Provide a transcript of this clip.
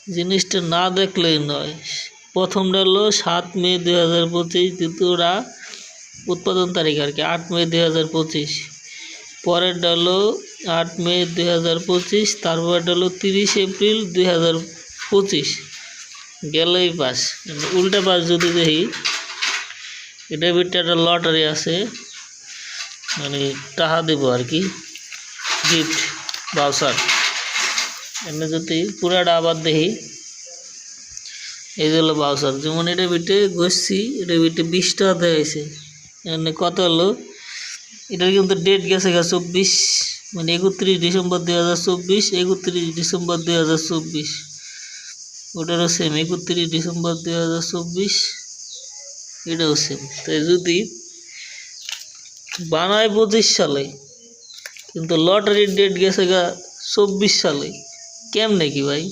জিনিসটা না দেখলেই নয়। প্রথমটা হলো 7 মে 2025, দ্বিতীয়টা উৎপাদন তারিখ আর কি 8 মে 2025, পরেরটা হলো 8 মে 2025, তারপরটা হলো 30 এপ্রিল 2025। গেলেই পাস। উল্টা পাস যদি দেখি, এটা ভিতরে একটা লটারি আছে, মানে টাকা দেব আর কি, গিফট ভাউচার। এমনি যদি পুরাটা আবার দেখি, এই যে হলো ভাউচার। যেমন এটা ভিতরে ঘষছি, এটা ভিতরে 20 টাকা দেওয়া হয়েছে। এমনি কত হলো, এটার কিন্তু ডেট গেছে 24, মানে 31 ডিসেম্বর 2024, 31 ডিসেম্বর 2024। ওটারও সেম 31 ডিসেম্বর 2024, এটাও সেম। তাই যদি বানায় 25 সালে, কিন্তু লটারির ডেট গেছে 24 সালে, কেমনে কি ভাই?